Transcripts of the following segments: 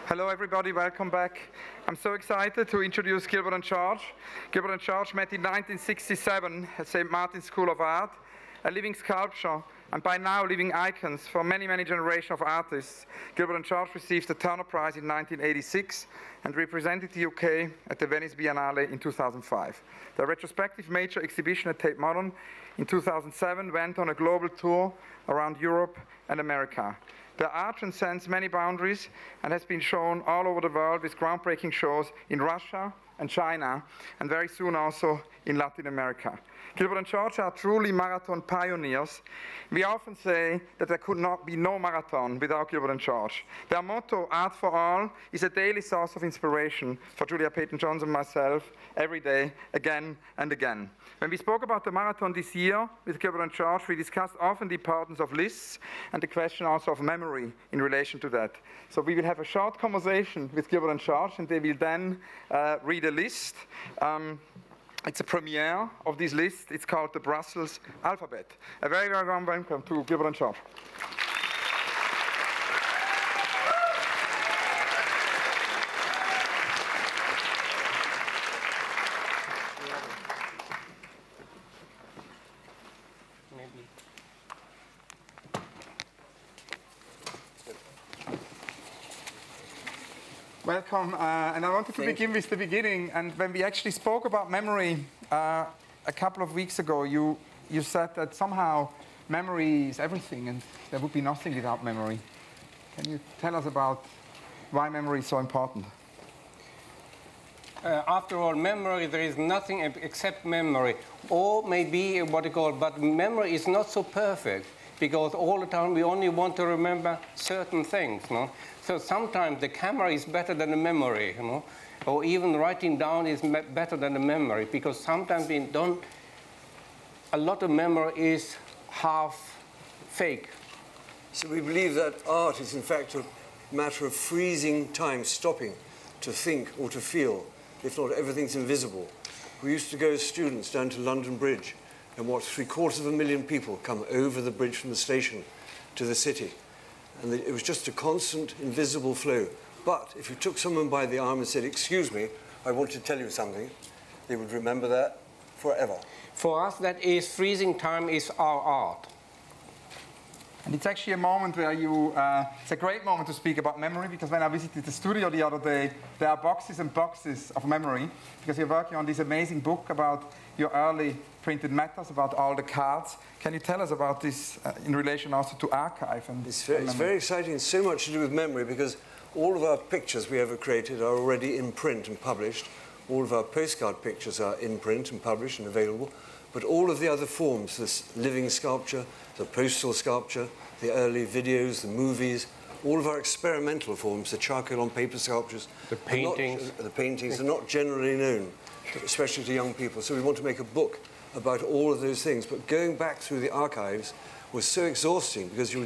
Hello everybody, welcome back. I'm so excited to introduce Gilbert George. Gilbert George met in 1967 at St. Martin's School of Art, a living sculpture and by now living icons for many, many generations of artists. Gilbert George received the Turner Prize in 1986 and represented the UK at the Venice Biennale in 2005. The retrospective major exhibition at Tate Modern in 2007 went on a global tour around Europe and America. The art transcends many boundaries and has been shown all over the world with groundbreaking shows in Russia and China, and very soon also in Latin America. Gilbert George are truly marathon pioneers. We often say that there could not be no marathon without Gilbert George. Their motto, Art for All, is a daily source of inspiration for Julia Peyton-Jones and myself every day, again and again. When we spoke about the marathon this year with Gilbert George, we discussed often the importance of lists and the question also of memory in relation to that. So we will have a short conversation with Gilbert George, and they will then read a list. It's a premiere of this list. It's called the Brussels Alphabet. A very, very warm welcome to Gilbert George. Welcome, and I wanted to begin with the beginning. And when we actually spoke about memory a couple of weeks ago, you said that somehow memory is everything, and there would be nothing without memory. Can you tell us about why memory is so important? After all, memory, there is nothing except memory, or maybe what you call, but memory is not so perfect, because all the time we only want to remember certain things, no? So sometimes the camera is better than the memory, you know, or even writing down is better than the memory, because sometimes we don't, a lot of memory is half fake. So we believe that art is in fact a matter of freezing time, stopping to think or to feel. If not, everything's invisible. We used to go as students down to London Bridge and watch 750,000 people come over the bridge from the station to the city. And it was just a constant, invisible flow. But if you took someone by the arm and said, "Excuse me, I want to tell you something," they would remember that forever. For us, that is, freezing time is our art. And it's actually a moment where it's a great moment to speak about memory, because when I visited the studio the other day, there are boxes and boxes of memory, because you're working on this amazing book about your early printed matters, about all the cards. Can you tell us about this in relation also to archive? And it's very exciting. It's so much to do with memory, because all of our pictures we ever created are already in print and published. All of our postcard pictures are in print and published and available. But all of the other forms, this living sculpture, the postal sculpture, the early videos, the movies, all of our experimental forms, the charcoal on paper sculptures, the paintings, are not generally known, especially to young people. So we want to make a book about all of those things. But going back through the archives was so exhausting, because you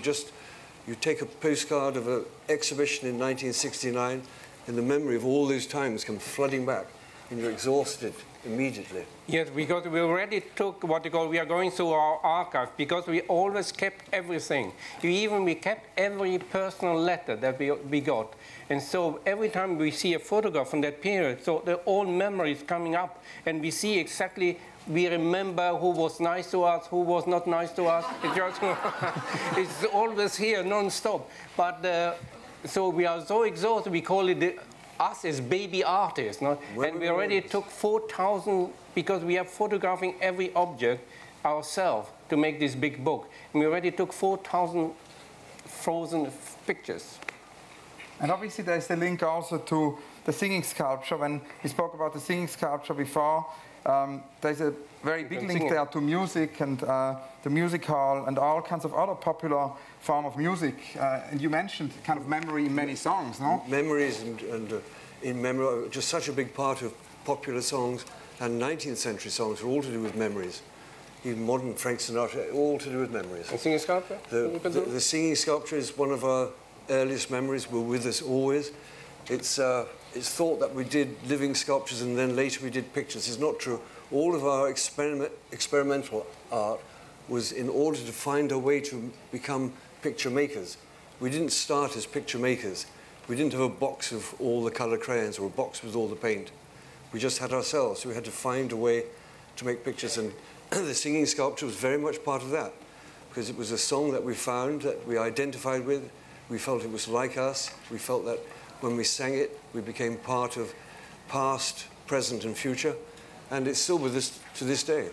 take a postcard of an exhibition in 1969, and the memory of all those times come flooding back, and you're exhausted immediately. Yes, because we already took what you call, we are going through our archive, because we always kept everything. We kept every personal letter that we got. And so every time we see a photograph from that period, so the old memory is coming up, and we see exactly, we remember who was nice to us, who was not nice to us. It's always here, non-stop. But so we are so exhausted, we call it us as baby artists, no? And we already took 4,000, because we are photographing every object ourselves to make this big book. And we already took 4,000 frozen pictures. And obviously there's the link also to the singing sculpture. When we spoke about the singing sculpture before, there's a very big link there to music and the music hall and all kinds of other popular form of music. And you mentioned kind of memory in many songs, no? Memories and in memory are just such a big part of popular songs, and 19th century songs are all to do with memories. Even modern Frank Sinatra, all to do with memories. And singing sculpture? The singing sculpture is one of our earliest memories. We're with us always. It's thought that we did living sculptures and then later we did pictures. It's not true. All of our experimental art was in order to find a way to become picture makers. We didn't start as picture makers. We didn't have a box of all the colour crayons or a box with all the paint. We just had ourselves, so we had to find a way to make pictures, and the singing sculpture was very much part of that, because it was a song that we found, that we identified with. We felt it was like us. We felt that when we sang it, we became part of past, present and future, and it's still with us to this day.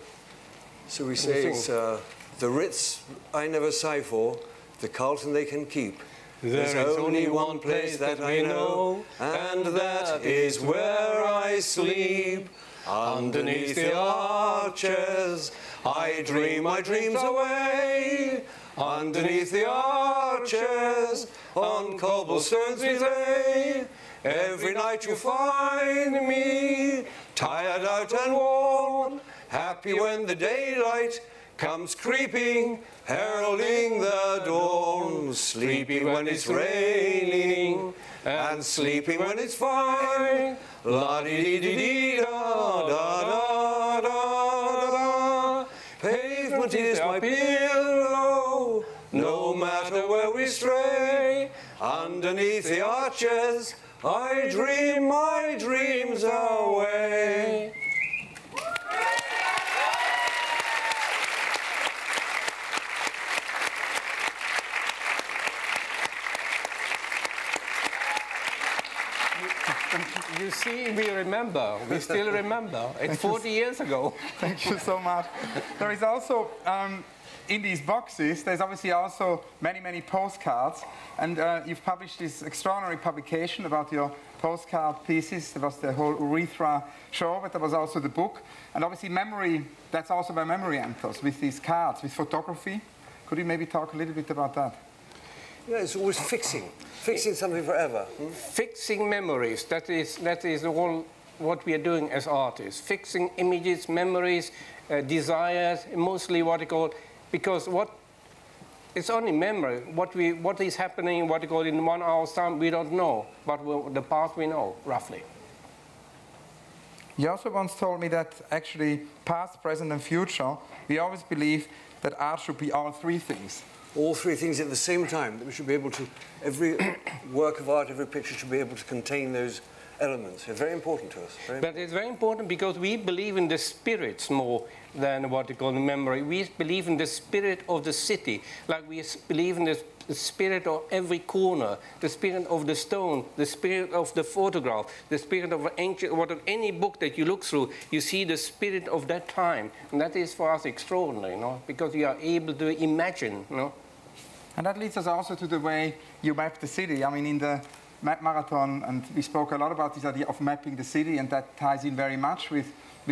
So we say it's the Ritz I never sigh for, the Carlton they can keep. There's only one place that I know, and that is where I sleep. Underneath the arches, I dream my dreams away. Underneath the arches, on cobblestones we lay. Every night you find me, tired out and worn, happy when the daylight comes creeping, heralding the dawn. Sleepy when it's raining, and sleeping when it's fine. La-dee-dee-dee-da-da-da-da-da. Pavement is my pillow, no matter where we stray. Underneath the arches, I dream my dreams away. You see, we remember. We still remember. It's 40 years ago. Thank you so much. There is also, in these boxes, there's obviously also many postcards. And you've published this extraordinary publication about your postcard pieces. There was the whole urethra show, but there was also the book. And obviously memory, that's also where memory enters, with these cards, with photography. Could you maybe talk a little bit about that? Yeah, it's always fixing something forever. Fixing memories, that is all what we are doing as artists. Fixing images, memories, desires, mostly what you call, because it's only memory. What is happening, what you call in 1 hour's time, we don't know, but the past we know, roughly. You also once told me that actually past, present and future, we always believe that art should be all three things. All three things at the same time, that we should be able to, every work of art, every picture should be able to contain those elements. They're very important to us. But it's very important because we believe in the spirits more than what you call the memory. We believe in the spirit of the city, like we believe in the spirit of every corner, the spirit of the stone, the spirit of the photograph, the spirit of ancient, any book that you look through, you see the spirit of that time. And that is for us extraordinary, you know, because we are able to imagine, you know. And that leads us also to the way you map the city. I mean, in the Map Marathon, and we spoke a lot about this idea of mapping the city, and that ties in very much with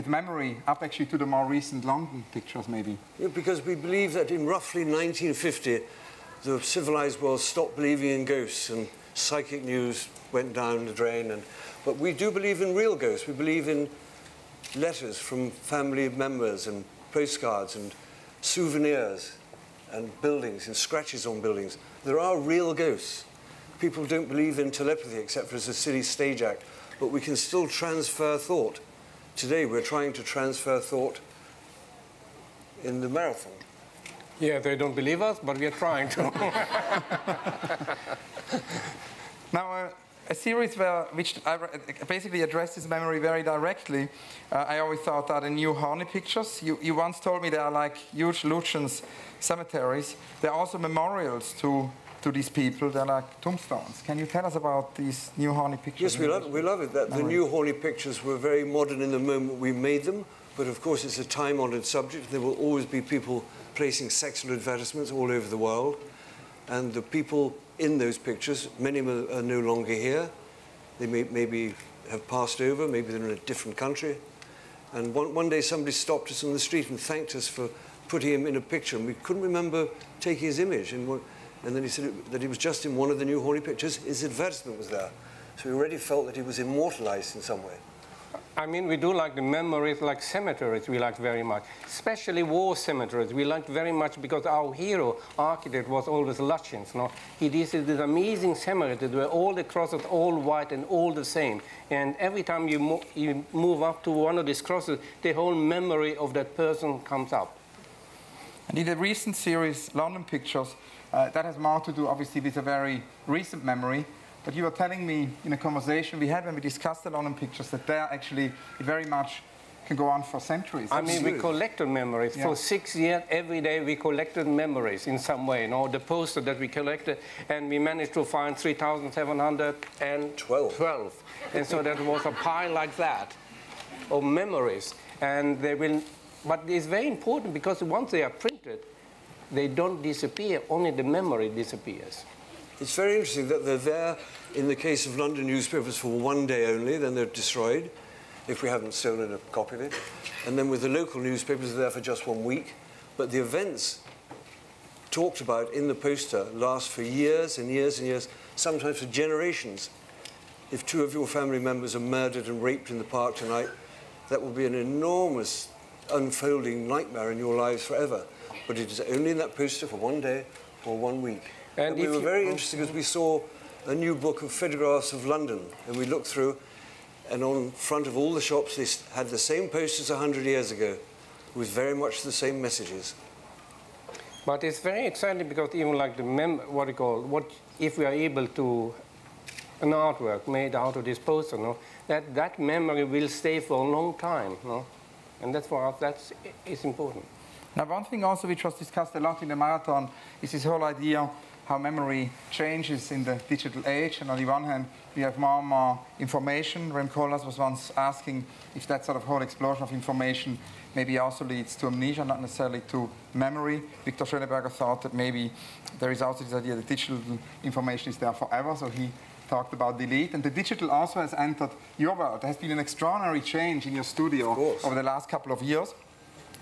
memory, up actually to the more recent London pictures, maybe. Yeah, because we believe that in roughly 1950, the civilized world stopped believing in ghosts, and psychic news went down the drain. But we do believe in real ghosts. We believe in letters from family members and postcards and souvenirs and buildings and scratches on buildings. There are real ghosts. People don't believe in telepathy except for as a silly stage act, but we can still transfer thought. Today we're trying to transfer thought in the marathon. Yeah, they don't believe us, but we are trying to. Now, a series which basically addresses memory very directly. I always thought that in New Horny pictures. You once told me they are like huge Lucians cemeteries. They're also memorials to these people. They're like tombstones. Can you tell us about these New Horny pictures? Yes, we love it. That the New Horny pictures were very modern in the moment we made them, but of course it's a time-honoured subject. There will always be people placing sexual advertisements all over the world, and the people in those pictures, many of them are no longer here. They maybe have passed over, maybe they're in a different country. And one day somebody stopped us on the street and thanked us for putting him in a picture, and we couldn't remember taking his image. And then he said that he was just in one of the New Horny pictures. His advertisement was there. So we already felt that he was immortalized in some way. I mean, we do like the memories, like cemeteries, we like very much. Especially war cemeteries, we like very much because our hero, architect, was always Lutyens. No? He did this amazing cemetery where all the crosses all white and all the same. And every time you move up to one of these crosses, the whole memory of that person comes up. And in the recent series, London Pictures, that has more to do, obviously, with a very recent memory. but you were telling me in a conversation we had when we discussed the London pictures that there actually it very much can go on for centuries. I mean, we collected memories. For 6 years, every day we collected memories in some way. You know, the poster that we collected, and we managed to find 3,712. And so that was a pile like that of memories. And they will, but it's very important because once they are printed, they don't disappear, only the memory disappears. It's very interesting that they're there in the case of London newspapers for one day only, then they're destroyed, if we haven't stolen a copy of it. And then with the local newspapers, they're there for just 1 week. But the events talked about in the poster last for years and years and years, sometimes for generations. If 2 of your family members are murdered and raped in the park tonight, that will be an enormous unfolding nightmare in your lives forever. But it is only in that poster for 1 day or 1 week. And we were very interested because we saw a new book of photographs of London, and we looked through, and on front of all the shops, they had the same posters 100 years ago, with very much the same messages. But it's very exciting because even like the if we are able to, an artwork made out of this poster, no, that memory will stay for a long time, no? And that's for us, it's important. Now, one thing also which was discussed a lot in the marathon is this whole idea how memory changes in the digital age. And on the one hand, we have more and more information. Rem Koolhaas was once asking if that sort of whole explosion of information maybe also leads to amnesia, not necessarily to memory. Victor Schöneberger thought that maybe there is also this idea that digital information is there forever, so he talked about delete. And the digital also has entered your world. There has been an extraordinary change in your studio over the last couple of years.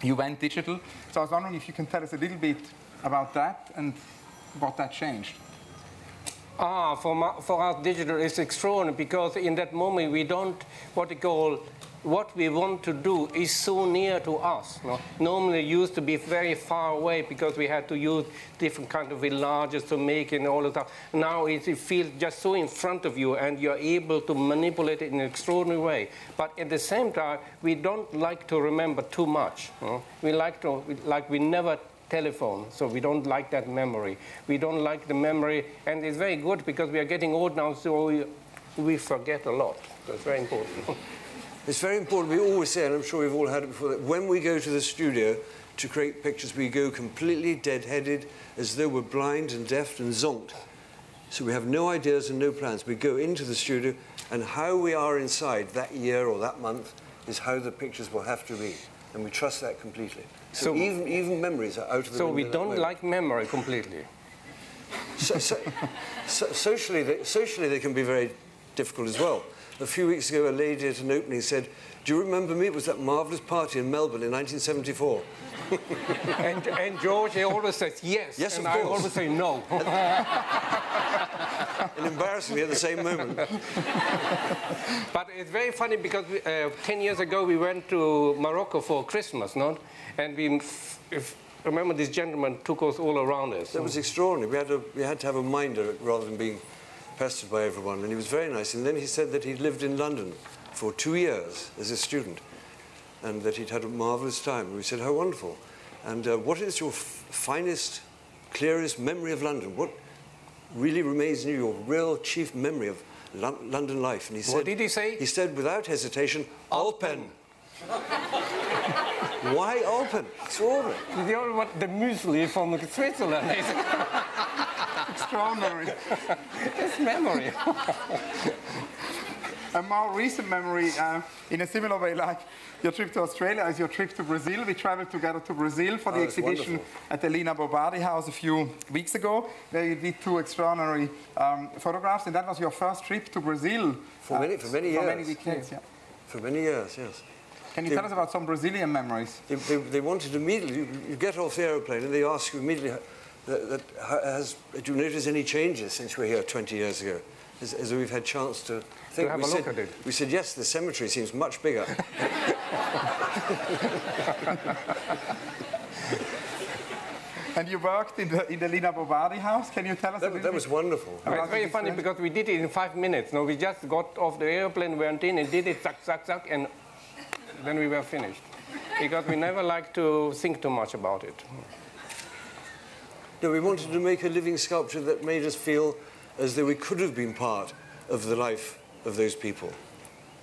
You went digital. So I was wondering if you can tell us a little bit about that and what that changed. For us, digital is extraordinary because in that moment we don't, what we want to do is so near to us. No? Normally it used to be very far away because we had to use different kind of enlargers to make it and all of that. Now it feels just so in front of you and you're able to manipulate it in an extraordinary way. But at the same time, we don't like to remember too much. No? We never telephone, so we don't like that memory. We don't like the memory, and it's very good because we are getting old now, so we forget a lot. So it's very important. It's very important. We always say, and I'm sure we've all had it before, that when we go to the studio to create pictures, we go completely dead-headed, as though we're blind and deaf and zonked. So we have no ideas and no plans. We go into the studio, and how we are inside that year or that month is how the pictures will have to be. And we trust that completely. So even memories are out of the window. So we don't like memory completely. Socially, they can be very difficult as well. A few weeks ago, a lady at an opening said, "Do you remember me? It was that marvellous party in Melbourne in 1974. and George, he always says yes. Yes, and of course. I always say no. And embarrassingly at the same moment. But it's very funny because 10 years ago we went to Morocco for Christmas, no? And remember this gentleman took us all around us. That was extraordinary. We had to have a minder rather than being pestered by everyone, and he was very nice. And then he said that he'd lived in London for 2 years as a student, and that he'd had a marvellous time. We said, how wonderful. And what is your finest, clearest memory of London? What really remains in you, your real chief memory of London life? And he said, what did he say? He said, without hesitation, Alpen. Why Alpen? Extraordinary. The only one, the muesli from Switzerland. Extraordinary. It's memory. A more recent memory, in a similar way like your trip to Australia, is your trip to Brazil. We traveled together to Brazil for the exhibition wonderful. at the Lina Bobardi House a few weeks ago, where you did 2 extraordinary photographs, and that was your first trip to Brazil. For many years. For many decades, yeah. For many years, yes. Can you tell us about some Brazilian memories? They wanted immediately, you get off the aeroplane and they ask you immediately, do you notice any changes since we were here 20 years ago? As we've had chance to think. To have a look at it. We said, yes, the cemetery seems much bigger. And you worked in the Lina Bobardi House. Can you tell us a little bit? That was wonderful. It's very funny because we did it in 5 minutes. No, we just got off the airplane, went in and did it, zack, zack, zack, and then we were finished. Because we never like to think too much about it. No, we wanted to make a living sculpture that made us feel as though we could have been part of the life of those people.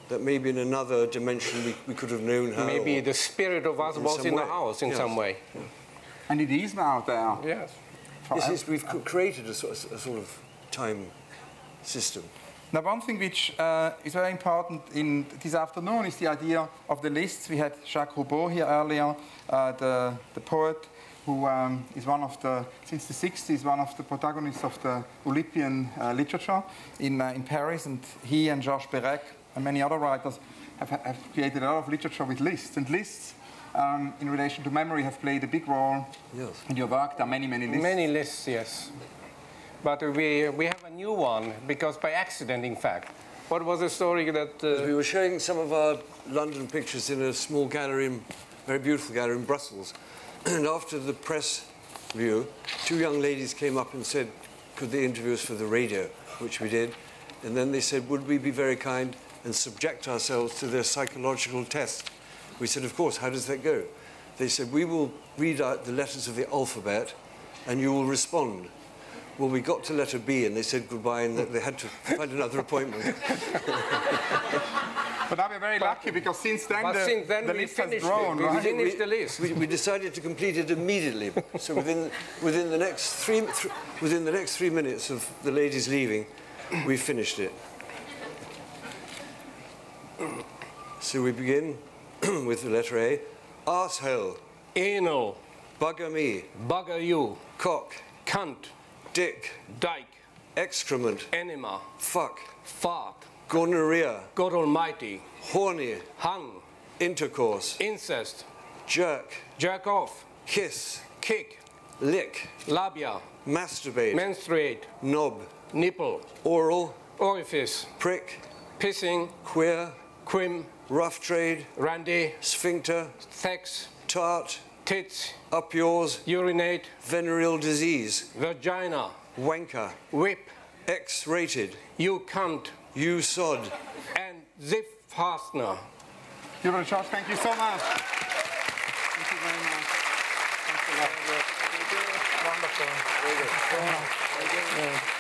That maybe in another dimension we could have known how. Maybe the spirit of us was in the house in some way. And it is now there. Yes. Yes, we've created a sort of time system. Now, one thing which is very important in this afternoon is the idea of the lists. We had Jacques Roubaud here earlier, the poet, who is one of the, since the 60s, one of the protagonists of the Olympian literature in Paris. And he and Georges Perec and many other writers have created a lot of literature with lists. And lists, in relation to memory, have played a big role in your work. There are many, many lists. Many lists, yes. But we have a new one, because by accident, in fact. What was the story that... We were showing some of our London pictures in a small gallery, very beautiful gallery in Brussels. And after the press view, two young ladies came up and said, could they interview us for the radio, which we did. And then they said, would we be very kind and subject ourselves to their psychological test? We said, of course, how does that go? They said, we will read out the letters of the alphabet and you will respond. Well, we got to letter B and they said goodbye and that they had to find another appointment. But now we're very lucky because since then the list has grown, we right? finished the list. We decided to complete it immediately. So within the next 3 minutes of the ladies leaving, we finished it. So we begin with the letter A. Arsehole. Anal. Bugger me. Bugger you. Cock. Cunt. Dick. Dyke. Excrement. Enema. Fuck. Fart. Gonorrhea. God Almighty. Horny. Hung. Intercourse. Incest. Jerk. Jerk off. Kiss. Kick. Lick. Labia. Masturbate. Menstruate. Knob. Nipple. Oral. Orifice. Prick. Pissing. Queer. Quim. Rough trade. Randy. Sphincter. Sex. Tart. Tits. Up yours. Urinate. Venereal disease. Vagina. Wanker. Whip. X-rated. You cunt. You sod. And zip fastener. Gilbert George, thank you so much. Thank you very much. Thanks a lot. Wonderful. Very good. Thank you.